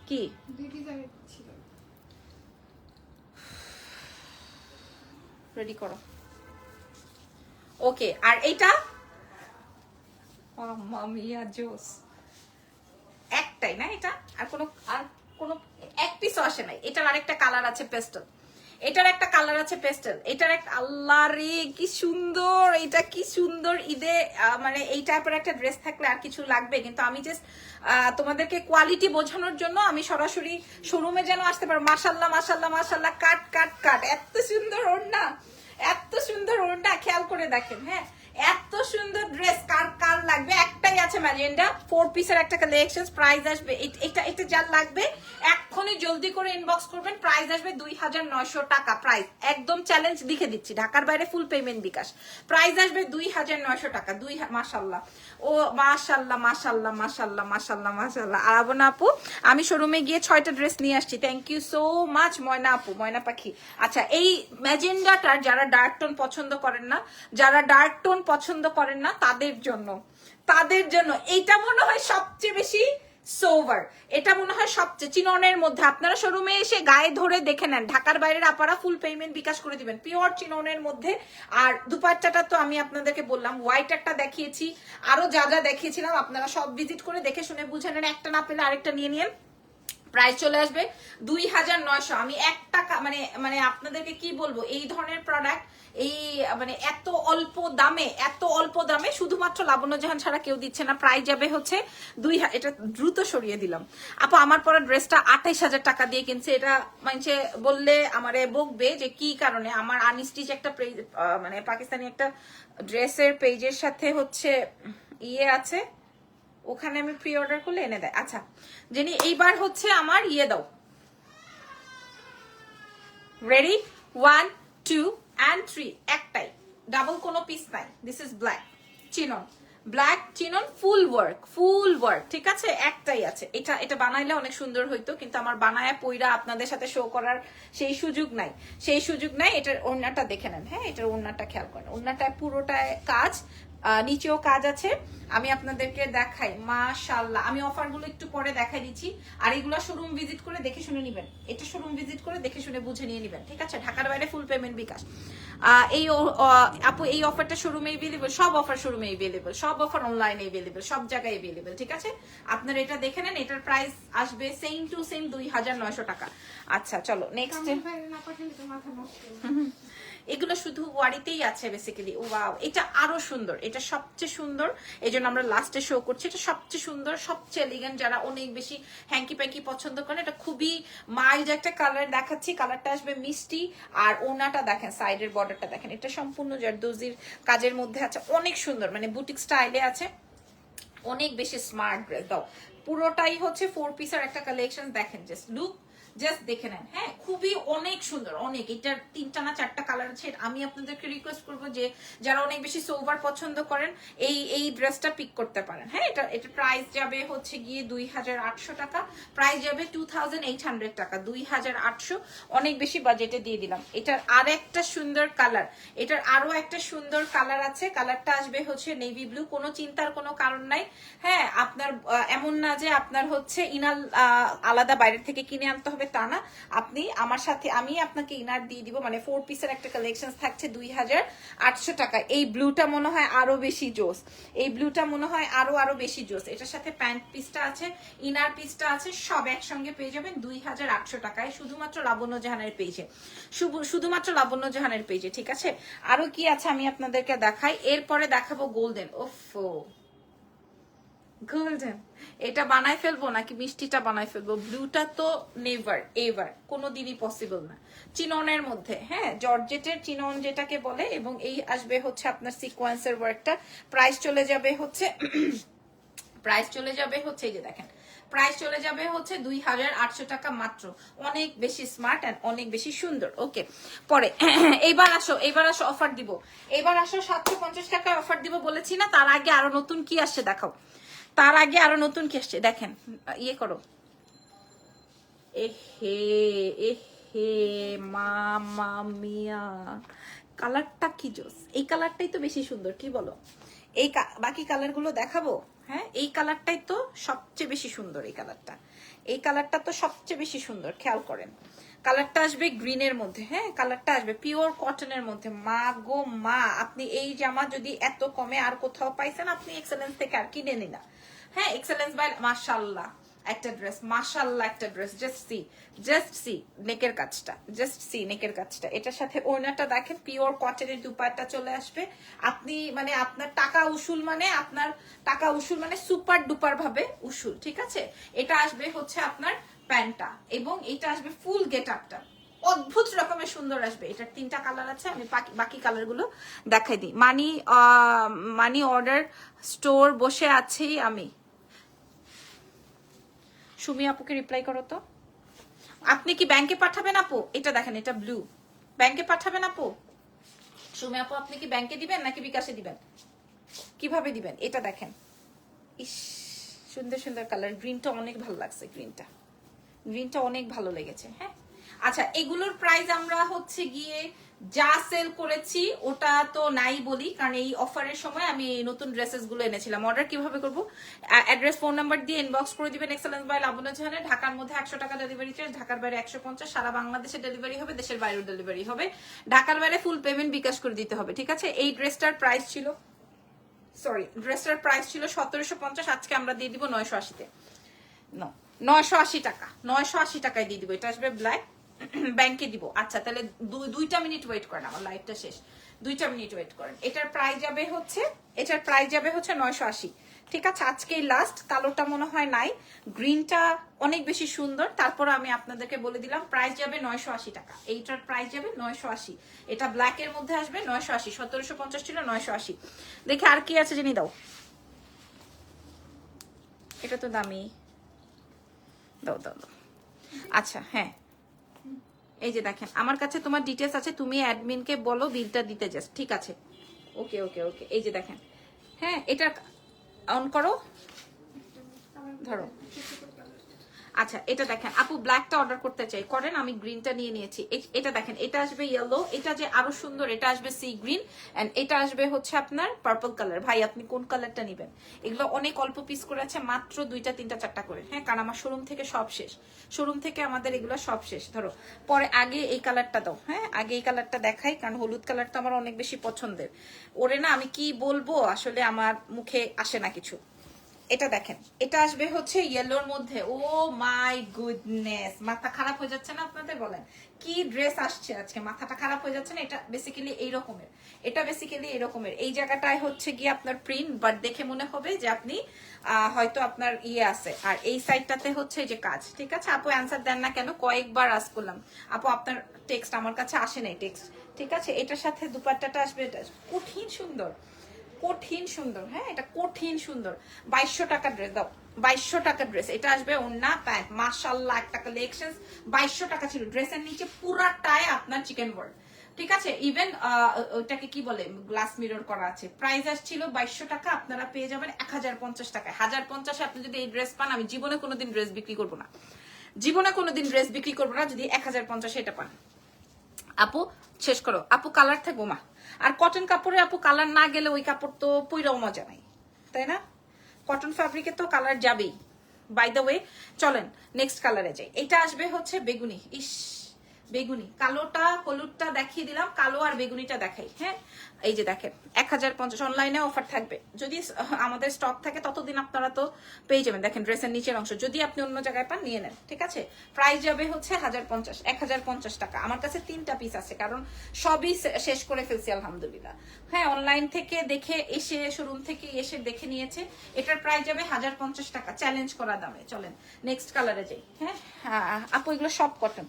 A: কি রেডি করো। ওকে, আর এইটা মামিয়া জোস একটাই না, এটা আর কোনো এক পিসও আসে নাই। এটার আরেকটা কালার আছে পেস্টেল, এটার একটা কালার আছে পেস্টেল, এটার একটা, আল্লাহ রে কি সুন্দর, এটা কি সুন্দর। ঈদে মানে এই টাইপের একটা ড্রেস থাকলে আর কিছু লাগবে, কিন্তু আমি জাস্ট তোমাদেরকে কোয়ালিটি বোঝানোর জন্য আমি সরাসরি শোরুমে যেন আসতে পারো। মাশাল্লাহ মাশাল্লাহ মাশাল্লাহ, কাট কাট কাট, এত সুন্দর ওড়না, এত সুন্দর ওড়না, খেয়াল করে দেখেন। হ্যাঁ এত সুন্দর ড্রেস, কার লাগবে, একটাই আছে ম্যাজেন্ডা, 4 পিসের একটা কালেকশন। প্রাইস আসবে এটা যার লাগবে এক্ষুনি জলদি করে ইনবক্স করবেন, প্রাইস আসবে 2900 টাকা। প্রাইস একদম চ্যালেঞ্জ লিখে দিচ্ছি, ঢাকার বাইরে ফুল পেমেন্ট বিকাশ, প্রাইস আসবে 2900 টাকা। মাশাল্লাহ, ও মাশাল্লাহ মাশাল্লাহ মাশাল্লাহ মাশাল্লাহ মাশাল্লাহ। আর আবনা আপু, আমি শোরুমে গিয়ে 6টা ড্রেস নিয়ে আসছি, থ্যাংক ইউ সো মাচ ময়না আপু, ময়না পাখি। আচ্ছা, এই ম্যাজেন্ডাটার যারা ডার্ক টোন পছন্দ করেন না, তাদের জন্য এটা মনে হয় সবচেয়ে বেশি সোভার, এটা মনে হয় সবচেয়ে চিননের মধ্যে। আপনারা শোরুমে এসে গায়ে ধরে দেখে নেন, ঢাকার বাইরের আপারা ফুল পেমেন্ট বিকাশ করে দিবেন, পিওর চিননের মধ্যে। আর দুপাট্টাটা তো আমি আপনাদেরকে বললাম, হোয়াইট একটা দেখিয়েছি, আরো যা যা দেখিয়েছিলাম আপনারা সব ভিজিট করে দেখে শুনে বুঝে নেন, একটা না পেলে আরেকটা নিয়ে নিন। প্রাইস চলে আসবে 2900। আমি 1 টাকা মানে আপনাদেরকে কি বলবো, এই ধরনের প্রোডাক্ট এই মানে এত অল্প দামে শুধুমাত্র লাবণ্য জাহান ছাড়া কেউ দিচ্ছে না। প্রাইস যাবে হচ্ছে এটা দ্রুত সরিয়ে দিলাম আপু, আমার পরা ড্রেসটা 28000 টাকা দিয়ে কিনছে। এটা মানে বললে আমারে বকবে যে কি কারণে, আমার আনস্টিচ একটা মানে পাকিস্তানি একটা ড্রেসের পেজের সাথে হচ্ছে ইয়ে আছে, ওখানে আমি প্রি অর্ডার করলে এনে দেয়। আচ্ছা জেনি, এইবার হচ্ছে আমার ইয়ে দাও, রেডি 1 2 and 3, একটাই, ডাবল কোনো পিস নাই। This is black chinon full work, ঠিক আছে, একটাই আছে। এটা বানাইলে অনেক সুন্দর হইতো, কিন্তু আমার বানায়া পইরা আপনাদের সাথে শো করার সেই সুযোগ নাই। এটার ওড়নাটা দেখে নেন, হ্যাঁ এটার ওড়নাটা খেয়াল করেন, ওড়নাটায় পুরোটায় কাজ, নিচেও কাজ আছে। আমি আপনাদেরকে দেখাই, মাশাআল্লাহ। আমি অফারগুলো একটু পরে দেখাই দিচ্ছি, আর এগুলো শোরুম ভিজিট করে দেখে শুনে নেবেন, এটা শোরুম ভিজিট করে দেখে শুনে বুঝে নিয়ে নেবেন, ঠিক আছে। ঢাকার বাইরে ফুল পেমেন্ট বিকাশ। এই আপু এই অফারটা শোরুমে এভেলেবল, সব অফার শোরুমে এভেলেবল, সব অফার অনলাইনে এভেলেবল, সব জায়গায় এভেলেবল, ঠিক আছে। আপনারা এটা দেখে নেন, এটার প্রাইস আসবে সেম টু সেম 2900 টাকা। আচ্ছা চলো নেক্সট। এগুলো শুধু ওয়ারিতেই আছে বেসিক্যালি। ওয়াও, এটা আরো সুন্দর, এটা সবচেয়ে সুন্দর, এই জন্য আমরা লাস্টে শো করছি। এটা সবচেয়ে সুন্দর, সবচেয়ে এলিগেন্ট, যারা অনেক বেশি হ্যাঙ্কি প্যাঙ্কি পছন্দ করেন। এটা খুবই মাইল্ড একটা কালার দেখাচ্ছি, কালারটা আসবে মিষ্টি। আর ওনাটা দেখেন, সাইডের বর্ডারটা দেখেন, এটা সম্পূর্ণ জারদোজির কাজের মধ্যে আছে, অনেক সুন্দর, মানে বুটিক স্টাইলে আছে, অনেক বেশি স্মার্ট ড্রেস। দাও পুরোটাই হচ্ছে 4 পিসের একটা কালেকশন, দেখেন জাস্ট লুক জাস্ট দেখে নেন। হ্যাঁ, খুবই অনেক সুন্দর, অনেক। এটার 3টা না 4টা কালার আছে। আমি আপনাদেরকে রিকোয়েস্ট করবো যে যারা অনেক বেশি সোভার পছন্দ করেন এই ড্রেসটা পিক করতে পারেন। হ্যাঁ, এটা প্রাইস যাবে হচ্ছে গিয়ে 2800 টাকা, প্রাইস যাবে 2800 টাকা, 2800, অনেক বেশি বাজেটে দিয়ে দিলাম। এটার আর একটা সুন্দর কালার, এটার আরো একটা সুন্দর কালার আছে, কালারটা আসবে হচ্ছে নেভি ব্লু। কোনো চিন্তার কোনো কারণ নাই। হ্যাঁ, আপনার এমন না যে আপনার হচ্ছে ইনার আলাদা বাইরে থেকে কিনে আনতে হবে, তা না। আপনি আমার সাথে, আমি আপনাকে ইনার দিয়ে দিব, মানে 4 পিসের একটা কালেকশন থাকছে 2800 টাকা। এই ব্লুটা মনে হয় আরো বেশি জোস, এই ব্লুটা মনে হয় আরো বেশি জোস। এটার সাথে প্যান্ট পিসটা আছে, ইনার পিসটা আছে, সব একসঙ্গে পেয়ে যাবেন 2800 টাকায়, শুধুমাত্র লাবণ্য জাহানের পেজে, শুধুমাত্র লাবণ্য জাহানের পেজে। ঠিক আছে, আরো কি আছে আমি আপনাদেরকে দেখাই। এরপরে দেখাবো গোল্ডেন। ওফো, গোল্ডেন, এটা বানাই ফেলবো নাকি মিষ্টিটা বানাই ফেলবো? ব্লুটা তো নেভার এভার কোনোদিনই পসিবল না। চিননের মধ্যে, হ্যাঁ, জর্জেটের চিনন যেটাকে বলে, এবং এই আসবে হচ্ছে আপনার সিকোয়েন্সের ওয়ার্কটা। প্রাইস চলে যাবে হচ্ছে প্রাইস চলে যাবে হচ্ছে, এই যে দেখেন, প্রাইস চলে যাবে হচ্ছে 2800 টাকা মাত্র। অনেক বেশি স্মার্ট এন্ড অনেক বেশি সুন্দর। ওকে, পরে এইবার আসো অফার দিব। এবার আসো 750 টাকা অফার দিব বলেছি না? তার আগে আরো নতুন কি আসছে দেখাও, তার আগে আরো নতুন কি আসছে দেখেন। ইয়ে করো, এহে এহে মামা মিয়া, কালারটা কি জোস! এই কালারটাই তো বেশি সুন্দর, কি বলো? এই বাকি কালার গুলো দেখাবো? হ্যাঁ, এই কালারটাই তো সবচেয়ে বেশি সুন্দর। এই কালারটা, এই কালারটা তো সবচেয়ে বেশি সুন্দর, খেয়াল করেন। কালারটা আসবে গ্রিনের মধ্যে, হ্যাঁ, কালারটা আসবে পিওর কটনের মধ্যে। মা গো মা, আপনি এই জামা যদি এত কমে আর কোথাও পাইছেন, আপনি এক্সেলেন্স থেকে আর কিনে নিন না। হ্যাঁ, এক্সেলেন্স বাই, মাশাআল্লাহ একটা ড্রেস, মাশাআল্লাহ একটা ড্রেস। জাস্ট সি নেকের কাজটা, জাস্ট সি নেকের কাজটা। এটার সাথে ওড়নাটা দেখেন, পিওর কটনের দুপাট্টা চলে আসবে। আপনি মানে আপনার টাকা উসুল, মানে আপনার টাকা উসুল মানে সুপার ডুপার ভাবে উসুল। ঠিক আছে, এটা আসবে হচ্ছে আপনার প্যান্টটা, এবং এটা আসবে ফুল গেট আপটা, অদ্ভুত রকমের সুন্দর আসবে। এটার 3টা কালার আছে, আমি বাকি কালার গুলো দেখাই দিই। মানি অর্ডার স্টোর বসে আছি আমি। সুমি আপুকে রিপ্লাই করো তো। আপনি কি ব্যাংকে পাঠাবেন আপু? এটা দেখেন, এটা ব্লু, ব্যাংকে পাঠাবেন আপু? সুমি আপু, আপনি কি ব্যাংকে দিবেন নাকি বিকাশে দিবেন, কিভাবে দিবেন? এটা দেখেন, ইস সুন্দর সুন্দর কালার। গ্রিনটা অনেক ভালো লাগছে, গ্রিনটা অনেক ভালো লেগেছে। হ্যাঁ, আচ্ছা, এগুলোর প্রাইস আমরা হচ্ছে গিয়ে যা সেল করেছি ওটা তো নাই বলি, কারণ এই অফারের সময় আমি এই নতুন ড্রেসেস গুলো এনেছিলাম। অর্ডার কিভাবে করবো? অ্যাড্রেস, ফোন নাম্বার দিয়ে ইনবক্স করে দিবেন। এক্সেলেন্স বাই লাবণ্য জাহানে। ঢাকার মধ্যে 100 টাকা ডেলিভারি চার্জ, ঢাকার বাইরে 150, সারা বাংলাদেশে ডেলিভারি হবে, দেশের বাইরেও ডেলিভারি হবে। ঢাকার বাইরে ফুল পেমেন্ট বিকাশ করে দিতে হবে। ঠিক আছে, এই ড্রেসটার প্রাইস ছিল, সরি, ড্রেসটার প্রাইস ছিল 1750, আজকে আমরা দিয়ে দিব 980-তে। 980 টাকা, 980 টাকায় দিয়ে দিব। এটা আসবে ব্ল্যাক, ব্যাংকে দিব। আচ্ছা, তাহলে 2টা মিনিট ওয়েট করেন, আমার লাইভটা শেষ। 2টা মিনিট ওয়েট করেন। এটার প্রাইস যাবে হচ্ছে 980। ঠিক আছে, আজকেই লাস্ট। কালোটা মনে হয় নাই, গ্রিনটা অনেক বেশি সুন্দর। তারপর আমি আপনাদেরকে বলে দিলাম প্রাইস যাবে 980 টাকা। এইটার প্রাইস যাবে 980। এটা ব্ল্যাক এর মধ্যে আসবে 980। 1750 ছিল, 980। দেখে আর কি আছে জেনে দাও। এটা তো দামি, দাও। আচ্ছা, হ্যাঁ, এই যে দেখেন, আমার কাছে তোমার ডিটেলস আছে, তুমি অ্যাডমিনকে বলো বিলটা দিতে জাস্ট। ঠিক আছে, ওকে, এই যে দেখেন, হ্যাঁ, এটা অন করো, ধরো। আচ্ছা, এটা দেখেন আপু, ব্ল্যাকটা অর্ডার করতে চাই, করেন। আমি গ্রিনটা নিয়ে নিয়েছি। এটা দেখেন, এটা আসবে ইয়েলো, এটা যে আরো সুন্দর, এটা আসবে সি গ্রিন, এন্ড এটা আসবে হচ্ছে আপনার পার্পল কালার। ভাই, আপনি কোন কালারটা নেবেন? এগুলো অনেক অল্প পিস করে আছে, মাত্র 2টা 3টা 4টা করে। হ্যাঁ, কারণ আমার শোরুম থেকে সব শেষ, শোরুম থেকে আমাদের এগুলো সব শেষ। ধরো, পরে আগে এই কালারটা দাও। হ্যাঁ, আগে এই কালারটা দেখাই, কারণ হলুদ কালারটা আমার অনেক বেশি পছন্দের। ওরে না, আমি কি বলবো, আসলে আমার মুখে আসে না কিছু। এটা দেখেন, এটা আসবে হচ্ছে ইয়েলোর মধ্যে। ও মাই গুডনেস, মাথা খারাপ হয়ে যাচ্ছে না আপনাদের? বলেন, কি ড্রেস আসছে আজকে, মাথাটা খারাপ হয়ে যাচ্ছে না? এটা বেসিক্যালি এইরকমের, এই জায়গাটায় হচ্ছে গিয়ে আপনার প্রিন্ট, বাট দেখে মনে হবে যে আপনি হয়তো আপনার ইয়ে আছে। আর এই সাইডটাতে হচ্ছে যে কাজ। ঠিক আছে আপু, অ্যান্সার দেন না কেন? কয়েকবার আস করলাম আপু, আপনার টেক্সট আমার কাছে আসে নাই, টেক্সট। ঠিক আছে, এটার সাথে দুপাট্টাটা আসবে, এটা কঠিন সুন্দর। হ্যাঁ, এটা কঠিন সুন্দর। 2200 টাকা ড্রেস দাও, 2200 টাকা ড্রেস। এটা আসবে ওন্না প্যান্ট, মাশাআল্লাহ একটা কালেকশন। 2200 টাকা ছিল। ড্রেসের নিচে পুরাটাই আপনার চিকেন ওয়ার্ক, ঠিক আছে। ইভেন ওটাকে কি বলে, গ্লাস মিরর করা আছে। প্রাইস আসছিল 2200 টাকা, আপনারা পেয়ে যাবেন 1050 টাকায়। 1050 আপনি যদি এই ড্রেস পান, আমি জীবনে কোনোদিন ড্রেস বিক্রি করবো না, জীবনে কোনোদিন ড্রেস বিক্রি করবো না যদি 1050 এটা পান। আপু শেষ করো আপু, কালার থাকবো মা। আর কটন কাপড়ে আপু কালার না গেলে ওই কাপড় তো পইরাও মজা নাই, তাই না? কটন ফ্যাব্রিকে তো কালার যাবেই। বাই দ্য ওয়ে চলেন নেক্সট কালারে যাই। এটা আসবে হচ্ছে বেগুনি। ইস বেগুনি, কালোটা হলুদটা দেখিয়ে দিলাম, কালো আর বেগুনিটা দেখাই। হ্যাঁ এই যে দেখেন 1050 অনলাইনে অফার থাকবে, যদি আমাদের স্টক থাকে ততদিন আপনারা তো পেয়ে যাবেন। দেখেন ড্রেসের নিচের অংশ, যদি আপনি অন্য জায়গায় পান নিয়ে নেন, ঠিক আছে। প্রাইস যাবে হচ্ছে 1050 টাকা। আমার কাছে 3টা পিস আছে, কারণ সবই শেষ করে ফেলছি আলহামদুলিল্লাহ। হ্যাঁ অনলাইন থেকে দেখে এসে, শোরুম থেকে এসে দেখে নিয়েছে। এটার প্রাইস যাবে 1050 টাকা, চ্যালেঞ্জ করা দামে। চলেন নেক্সট কালারে যাই। হ্যাঁ আপু এগুলো সব কটন।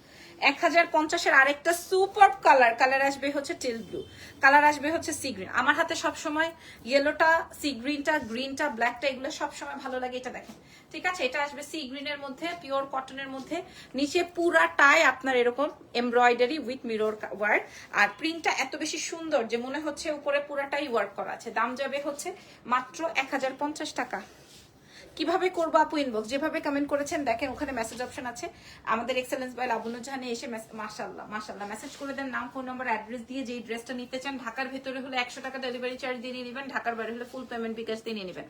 A: 1050-এর আরেকটা সুপার কালার আসবে হচ্ছে টিল ব্লু, কালার আসবে হচ্ছে সি গ্রিন। আমার হাতে সবসময় ইয়েলোটা, সি গ্রিনটা, গ্রিনটা, ব্ল্যাকটা এগুলো সবসময় ভালো লাগে। এটা দেখেন, ঠিক আছে। এটা আসবে সি গ্রিনের মধ্যে, পিওর কটনের মধ্যে। নিচে পুরাটাই আপনার এরকম এমব্রয়ডারি উইথ মিরর ওয়ার্ক, আর প্রিন্টটা এত বেশি সুন্দর যে মনে হচ্ছে উপরে পুরাটাই ওয়ার্ক করা আছে। দাম যাবে হচ্ছে মাত্র 1050 টাকা। কিভাবে করবো আপু? ইনবক্স যেভাবে কমেন্ট করেছেন দেখেন ওখানে মেসেজ অপশন আছে। আমাদের এক্সেলেন্স বাই লাবণ্যজাহানে এসে মাশাআল্লাহ মাশাআল্লাহ মেসেজ করে দেন, নাম, ফোন নাম্বার, অ্যাড্রেস দিয়ে যেই ড্রেসটা নিতে চান। ঢাকার ভেতরে হলে 100 টাকা ডেলিভারি চার্জ দিয়ে নিয়ে নেবেন, ঢাকার বাইরে হলে ফুল পেমেন্ট বিকাশ দিয়ে নিয়ে নেবেন।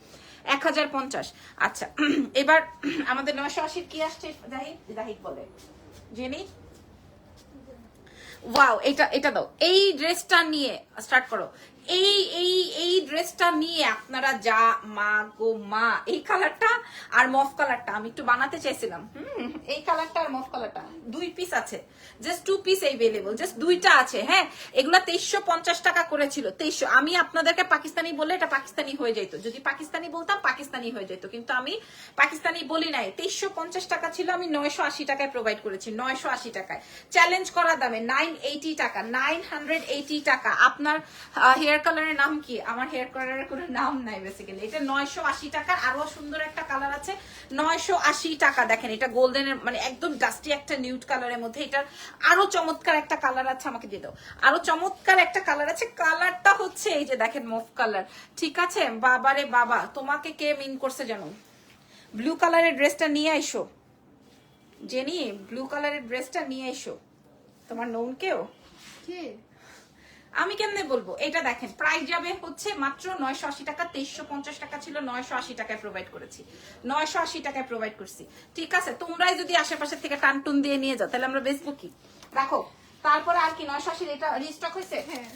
A: 1050। আচ্ছা এবার আমাদের 980 কি আসছে জাহিদ বলে জেনি। ওয়াও এটা দাও। এই ড্রেসটা নিয়ে স্টার্ট করো। এই এই এই ড্রেসটা নিয়ে আপনারা যা মা গো মা, এই কালারটা আর মফ কালারটা আমি একটু বানাতে চাইছিলাম। এই কালারটা আর মফ কালারটা 2 পিস আছে, জাস্ট 2 পিস এভেলেবল, জাস্ট 2টা আছে। হ্যাঁ এগুলা 2350 টাকা করেছিল। 2300। আমি আপনাদেরকে পাকিস্তানি বললে এটা পাকিস্তানি হয়ে যেত, যদি পাকিস্তানি বলতাম পাকিস্তানি হয়ে যেত, কিন্তু আমি পাকিস্তানি বলি নাই। 2350 টাকা ছিল, আমি 980 টাকায় প্রোভাইড করেছি। 980 টাকায় চ্যালেঞ্জ করা দামে 980 টাকা, 980 টাকা। আপনার হেয়ার কালারের নাম কি? আমার হেয়ার কালারের কোনো নাম নাই বেসিক্যালি। এটা 980 টাকা। আরো সুন্দর একটা কালার আছে 980 টাকা। দেখেন এটা গোল্ডেনের মানে একদম ডাস্টি একটা নিউড কালারের মধ্যে। এটার আরো চমৎকার একটা কালার আছে, আমাকে দিয়ে দাও। আরো চমৎকার একটা কালার আছে, কালারটা হচ্ছে এই যে দেখেন মফ কালার, ঠিক আছে। বাবারে বাবা, তোমাকে কে মিন করছে জানো? ব্লু কালারের ড্রেসটা নিয়ে আইসো জেনি, ব্লু কালারের ড্রেসটা নিয়ে আইসো। তোমার নোন কেউ?
B: কে?
A: আমি কেমনে বলবো? এটা দেখেন প্রাইস যাবে হচ্ছে মাত্র 980 টাকা। 2350 টাকা ছিল, 980 টাকায় প্রোভাইড করেছি। 980 টাকায় প্রোভাইড করছি, ঠিক আছে। তোমরাই যদি আশেপাশে থেকে টানটুন দিয়ে নিয়ে যাও তাহলে আমরা বেচবো কি? রাখো। তারপরে আর কি 980 এটা রিস্টক হয়েছে।
B: হ্যাঁ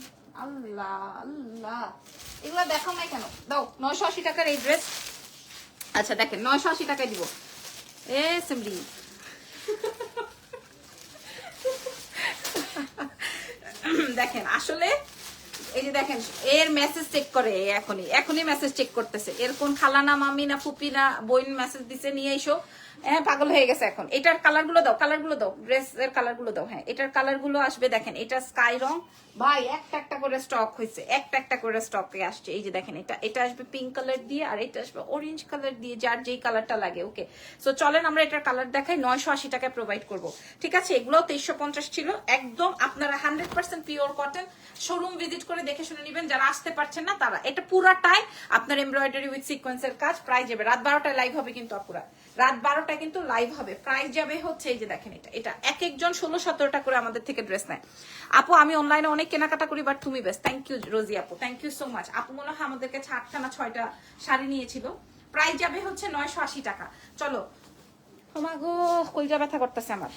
A: আল্লাহ আল্লাহ, এগুলা দেখাও নাই কেন? দাও 980 টাকার এই ড্রেস। আচ্ছা দেখেন 980 টাকায় দিব। এ সিমলি দেখেন আসলে এই যে দেখেন এর মেসেজ চেক করে, এখনই মেসেজ চেক করতেছে। এর কোন খালা না, মামি না, ফুপি না, বোন মেসেজ দিছে নিয়ে এসো। হ্যাঁ পাগল হয়ে গেছে এখন। এটার কালার গুলো দাও, ড্রেসের কালার গুলো দাও। হ্যাঁ এটার কালার গুলো আসবে দেখেন, এটা স্কাই রং ভাই, একটা করে স্টক হয়েছে, একটা করে স্টকে আসছে। এই যে দেখেন এটা আসবে পিঙ্ক কালার দিয়ে, আর এটা আসবে অরেঞ্জ কালার দিয়ে, যার যেই কালারটা লাগে। ওকে সো চলেন আমরা এটার কালার দেখাই। 980 টাকায় প্রোভাইড করবো, ঠিক আছে। এগুলো 2350 ছিল। একদম আপনারা 100% পিওর কটন। শোরুম ভিজিট করে দেখে শুনে নিবেন, যারা আসতে পারছেন না তারা। এটা পুরাটাই আপনার এমব্রয়ডারি উইথ সিকোয়েন্সের কাজ। প্রাইস যাবে রাত 12টায় লাইভ হবে, কিন্তু আপুরা রাত 12টায় কিন্তু লাইভ হবে। প্রাইস যাবে হচ্ছে এই যে দেখেন এটা এক একজন 16-17টা করে আমাদের থেকে ড্রেস নেয়। আপু আমি অনলাইনে অনেক কেনাকাটা করি, বাট তুমি বেস্ট। থ্যাংক ইউ রোজি আপু, থ্যাংক ইউ সো মাচ। আপু মনে হয় আমাদেরকে 8টা না 6টা শাড়ি নিয়েছিল। প্রাইস যাবে হচ্ছে 980 টাকা। চলো গো, কলজা ব্যথা করতেছে আমার।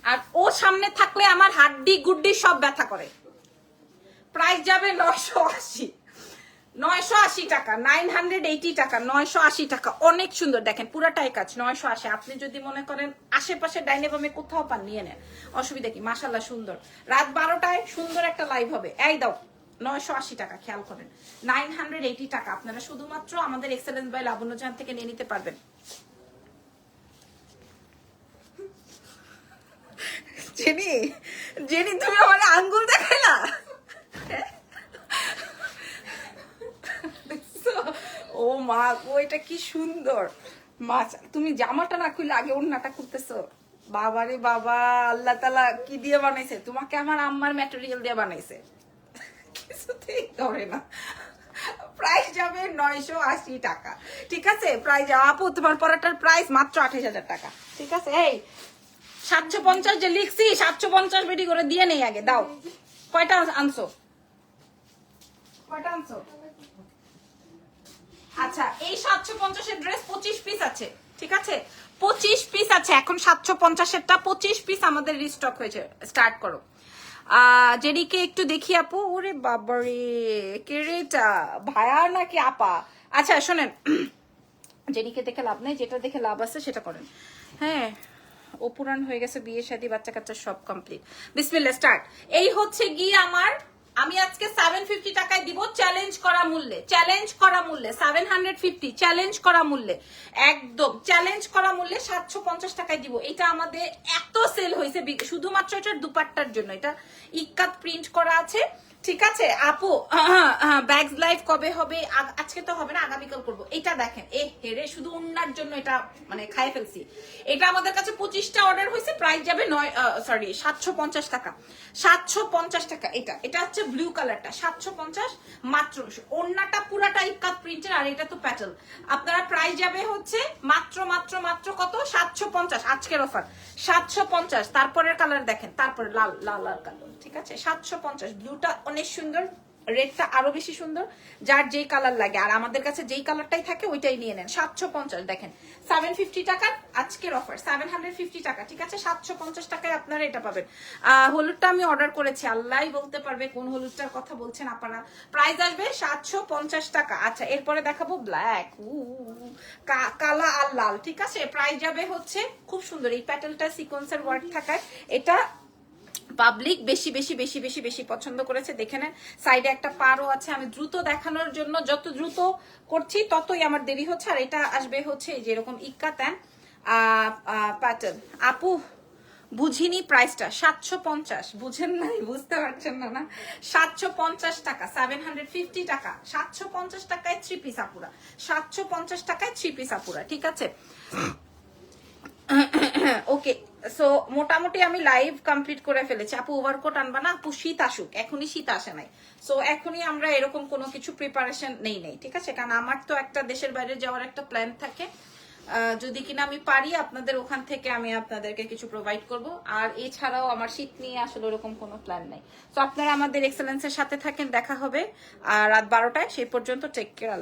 A: আর ও সামনে থাকলে আমার হাড্ডি গুড্ডি সব ব্যথা করে। প্রাইস যাবে 980 টাকা, 980 টাকা, 980 টাকা। অনেক সুন্দর দেখেন পুরাটাই কাজ। 980। আপনি যদি মনে করেন আশেপাশে ডাইনে বামে কোথাও পান নিয়ে নেন, অসুবিধা কি। মাশাআল্লাহ সুন্দর। রাত 12টায় সুন্দর একটা লাইভ হবে। এই দাও 980 টাকা, খেয়াল করেন 980 টাকা। আপনারা শুধুমাত্র আমাদের এক্সেলেন্স বাই লাবণ্যজাহান থেকে নিয়ে নিতে পারবেন। জেনি তুমি আমার আঙ্গুল দেখাইলা। ও মা গো, এটা কি সুন্দর। মাছ তুমি জামাটা না খুলে আগে ওড়নাটা খুলতেছো। বাবারে বাবা, আল্লাহ তাআলা কি দিয়ে বানাইছে তোমাকে? আমার আম্মার ম্যাটেরিয়াল দিয়ে বানাইছে, কিছুতেই ধরে না। প্রাইস যাবে 980 টাকা, ঠিক আছে? প্রাইস আপু তোমার পরাটার প্রাইস মাত্র 28,000 টাকা, ঠিক আছে? এই 750 যে লিখছি 750 বেটি করে দিয়ে নেই আগে, দাও। কয়টা আনছো? কয়টা আনছো? আচ্ছা, এই 750 এর ড্রেস 25 পিস আছে, ঠিক আছে? 25 পিস আছে এখন। 750 এরটা 25 পিস আমাদের রিস্টক হয়েছে। স্টার্ট করো। জেরিকে একটু দেখি আপু। ওরে বাবারে, কেরেটা ভায়া নাকি আপা? আচ্ছা শোনেন, জেরিকে দেখে লাভ নেই, যেটা দেখে লাভ আছে সেটা করেন। হ্যাঁ, ও পুরান হয়ে গেছে, বিয়ে শাদী বাচ্চা কাচ্চা সব কমপ্লিট। বিসমিল্লাহ, স্টার্ট। এই হচ্ছে গিয়ে আমার, আমি আজকে 750 টাকায় দিব, চ্যালেঞ্জ করা মূল্যে, চ্যালেঞ্জ করা মূল্যে 750, চ্যালেঞ্জ করা মূল্যে, একদম চ্যালেঞ্জ করা মূল্যে 750 টাকায় দিব। এটা আমাদের এত সেল হয়েছে শুধুমাত্র এটার দুপাট্টার জন্য। এটা ইক্কাত প্রিন্ট করা আছে, ঠিক আছে আপু? ব্যাগস লাইভ কবে হবে? আজকে তো হবে না, আগামীকাল করবো। এটা দেখেন, এ হেরে শুধু উন্নার জন্য এটা মানে খাইয়ে ফেলছি। এটা আমাদের কাছে 25টা অর্ডার হয়েছে, প্রাইস যাবে 750 টাকা। 750 টাকা। এটা হচ্ছে ব্লু কালারটা, 750 মাত্র। ওন্নাটা পুরাটা ইক্কাত প্রিন্টের, আর এটা তো প্যাটেল। আপনারা প্রাইস যাবে হচ্ছে মাত্র মাত্র মাত্র কত? 750, আজকের অফার 750। তারপরের কালার দেখেন, তারপরে লাল লাল লাল কালার, ঠিক আছে? 750। ব্লুটা অনেক সুন্দর, রেডটা আরো বেশি সুন্দর, যার যেই কালার লাগে। আর আমাদের কাছে যেই কালারটাই থাকে ওইটাই নিয়ে নেন। 750 দেখেন, 750 টাকা আজকের অফার, 750 টাকা, ঠিক আছে? 750 টাকায় আপনারা এটা পাবেন। হলুদটা আমি অর্ডার করেছি, আল্লাহই বলতে পারবে কোন হলুদটার কথা বলছেন আপনারা। প্রাইস আসবে 750 টাকা। আচ্ছা, এরপরে দেখাবো ব্ল্যাক, কালা আর লাল, ঠিক আছে? প্রাইস যাবে হচ্ছে, খুব সুন্দর এই প্যাটেলটা সিকোয়েন্সের ওয়ার্ক থাকায় এটা পাবলিক বেশি বেশি বেশি বেশি বেশি পছন্দ করেছে। দেখে নেন, সাইডে একটা পারও আছে। আমি দ্রুত দেখানোর জন্য, যত দ্রুত করছি ততই আমার দেরি হচ্ছে। আর এটা আসবে হচ্ছে যেরকম ইক্কাতেন প্যাটার্ন। আপু বুঝিনি প্রাইসটা, 750। বুঝেন নাই, বুঝতে পারছেন না না? 750 টাকা, 750 টাকা, 750 টাকায় 3 পিস আপুরা, 750 টাকায় 3 পিস আপুরা, ঠিক আছে? ওকে, সো মোটামুটি আমি লাইভ কমপ্লিট করে ফেলেছি। আপু ওভারকোট আনবা না? আপু শীত আসুক, এখনই শীত আসে নাই, সো এখনই আমরা এরকম কোনো কিছু প্রিপারেশন নেই, ঠিক আছে? কারণ আমার তো একটা দেশের বাইরে যাওয়ার একটা প্ল্যান থাকে, যদি কিনা আমি পারি আপনাদের ওখান থেকে আমি আপনাদেরকে কিছু প্রোভাইড করব। আর এছাড়াও আমার শীত নিয়ে আসলে ওরকম কোনো প্ল্যান নাই। তো আপনারা আমাদের এক্সেলেন্সের সাথে থাকেন, দেখা হবে রাত 12টায়। সেই পর্যন্ত টেক কেয়ার।